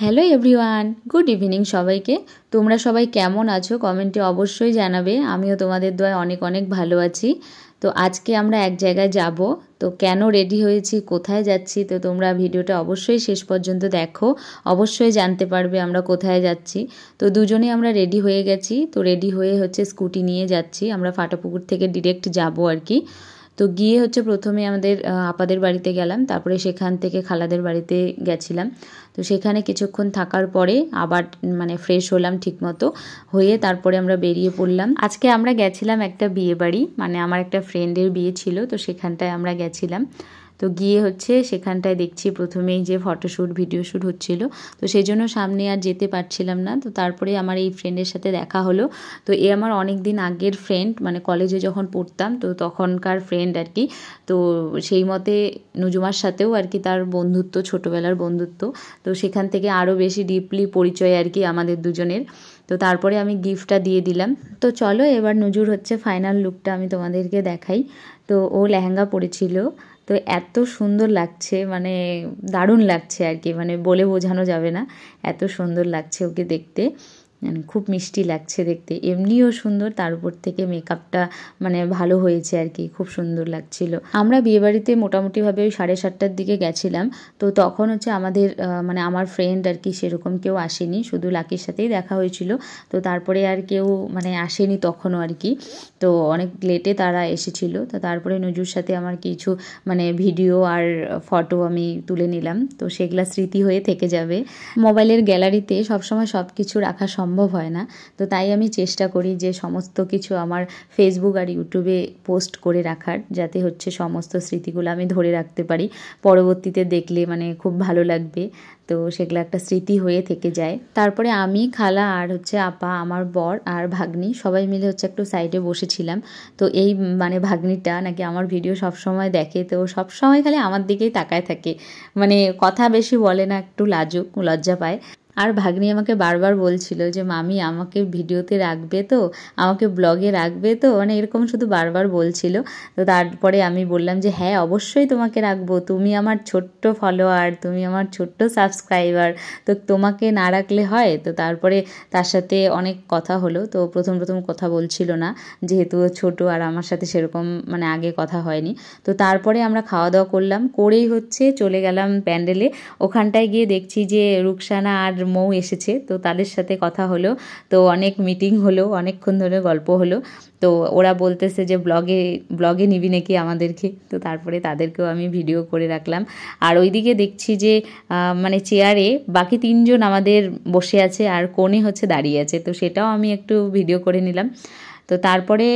Hello everyone, good evening সবাইকে। তোমরা সবাই কেমন আছো কমেন্টে অবশ্যই জানাবে। আমিও তোমাদের দোয়ায় অনেক অনেক ভালো আছি। তো আজকে আমরা এক জায়গায় যাব। তো কেন রেডি হয়েছি, কোথায় যাচ্ছি, তো তোমরা ভিডিওটা অবশ্যই শেষ পর্যন্ত দেখো, অবশ্যই জানতে পারবে আমরা কোথায় যাচ্ছি। তো দুজনে আমরা রেডি হয়ে গেছি। তো রেডি হয়ে স্কুটি নিয়ে যাচ্ছি, আমরা ফাটাপুকুর থেকে ডিরেক্ট যাব আর কি। তো গিয়ে প্রথমে আমাদের আপাদের বাড়িতে গেলাম, তারপরে সেখান থেকে খালাদের বাড়িতে গেছিলাম। তো সেখানে কিছুক্ষণ থাকার পরে আবার ফ্রেশ হলাম ঠিকমতো হয়ে তারপরে আমরা বেরিয়ে পড়লাম। আজকে আমরা গেছিলাম একটা বিয়ে বাড়ি, আমার একটা ফ্রেন্ডের বিয়ে ছিল, তো সেখানটায় আমরা গেছিলাম। তো গিয়ে সেখানটায় দেখছি প্রথমেই যে ফটোশ্যুট ভিডিও শ্যুট হচ্ছিল, তো সেই জন্য সামনে আর যেতে পারছিলাম না। তো তারপরে আমার এই ফ্রেন্ডের সাথে দেখা হলো। তো এ আমার অনেক দিন আগের ফ্রেন্ড, কলেজে যখন পড়তাম তো তখনকার ফ্রেন্ড আর কি। তো সেই মতে নুজুমার সাথেও আর কি তার বন্ধুত্ব, ছোটোবেলার বন্ধুত্ব। তো সেখান থেকে আরও বেশি ডিপলি পরিচয় আর কি আমাদের দুজনের। তো তারপরে আমি গিফটটা দিয়ে দিলাম। তো চলো এবার নুজুর ফাইনাল লুকটা আমি তোমাদেরকে দেখাই। তো ও লেহেঙ্গা পরেছিল, তো এত সুন্দর লাগছে, দারুণ লাগছে আর কি, বলে বোঝানো যাবে না, এত সুন্দর লাগছে ওকে দেখতে, খুব মিষ্টি লাগছে দেখতে, এমনিও সুন্দর, তার উপর থেকে মেকআপটা ভালো হয়েছে আর কি, খুব সুন্দর লাগছিল। আমরা বিয়েবাড়িতে মোটামুটিভাবে ওই 7:30টার দিকে গেছিলাম। তো তখন আমাদের আমার ফ্রেন্ড আর কি সেরকম কেউ আসেনি, শুধু লাকির সাথেই দেখা হয়েছিল। তো তারপরে আর কেউ আসেনি তখনও আর কি। তো অনেক লেটে তারা এসেছিল। তো তারপরে নজুর সাথে আমার কিছু ভিডিও আর ফটো আমি তুলে নিলাম, তো সেগুলা স্মৃতি হয়ে থেকে যাবে। মোবাইলের গ্যালারিতে সবসময় সব কিছু রাখা সম্ভব হয় না, তো তাই আমি চেষ্টা করি যে সমস্ত কিছু আমার ফেসবুক আর ইউটিউবে পোস্ট করে রাখার, যাতে সমস্ত স্মৃতিগুলো আমি ধরে রাখতে পারি, পরবর্তীতে দেখলে খুব ভালো লাগবে। তো সেগুলো একটা স্মৃতি হয়ে থেকে যায়। তারপরে আমি, খালা আর আপা, আমার বর আর ভাগ্নি সবাই মিলে একটু সাইডে বসেছিলাম। তো এই ভাগ্নিটা নাকি আমার ভিডিও সবসময় দেখে, তো সবসময় খালি আমার দিকেই তাকায় থাকে, কথা বেশি বলে না, একটু লাজুক, লজ্জা পায়। আর ভাগ্নি আমাকে বারবার বলছিল যে মামি আমাকে ভিডিওতে রাখবে তো, আমাকে ব্লগে রাখবে তো, এরকম শুধু বারবার বলছিল। তো তারপরে আমি বললাম যে হ্যাঁ অবশ্যই তোমাকে রাখবো, তুমি আমার ছোট্ট ফলোয়ার, তুমি আমার ছোট্ট সাবস্ক্রাইবার, তো তোমাকে না রাখলে হয়। তো তারপরে তার সাথে অনেক কথা হলো। তো প্রথম কথা বলছিল না, যেহেতু ছোট আর আমার সাথে সেরকম আগে কথা হয়নি। তো তারপরে আমরা খাওয়া দাওয়া করলাম, করেই চলে গেলাম প্যান্ডেলে। ওখানটায় গিয়ে দেখছি যে রুকসানা আর মৌ এসেছে, তো তাদের সাথে কথা হলো। তো অনেক মিটিং হলো, অনেকক্ষণ ধরে গল্প হলো। তো ওরা বলতেছে যে ব্লগে নিবি নাকি আমাদেরকে। তো তারপরে তাদেরকেও আমি ভিডিও করে রাখলাম। আর ওইদিকে দেখছি যে চেয়ারে বাকি 3জন আমাদের বসে আছে আর কোণে দাঁড়িয়ে আছে, তো সেটাও আমি একটু ভিডিও করে নিলাম। তো তারপরে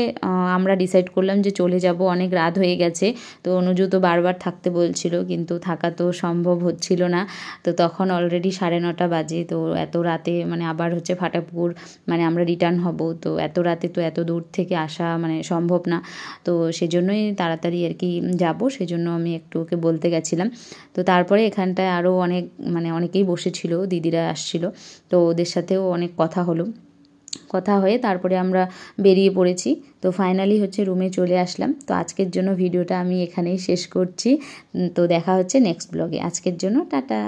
আমরা ডিসাইড করলাম যে চলে যাব, অনেক রাত হয়ে গেছে। তো অনুজু তো বারবার থাকতে বলছিল, কিন্তু থাকা তো সম্ভব হচ্ছিল না। তো তখন অলরেডি 9:30 বাজে। তো এত রাতে আবার ফাটাপুকুর আমরা রিটার্ন হব, তো এত রাতে তো এত দূর থেকে আসা সম্ভব না। তো সেজন্যই তাড়াতাড়ি আর কি যাব, সেজন্য আমি একটু ওকে বলতে গেছিলাম। তো তারপরে এখানটায় আরও অনেকেই বসেছিল, দিদিরা আসছিল, তো ওদের সাথেও অনেক কথা হলো। কথা হয়ে তারপরে আমরা বেরিয়ে পড়েছি। তো ফাইনালি রুমে চলে আসলাম। তো আজকের জন্য ভিডিওটা আমি এখানেই শেষ করছি। তো দেখা হচ্ছে নেক্সট ব্লগে। আজকের জন্য টাটা।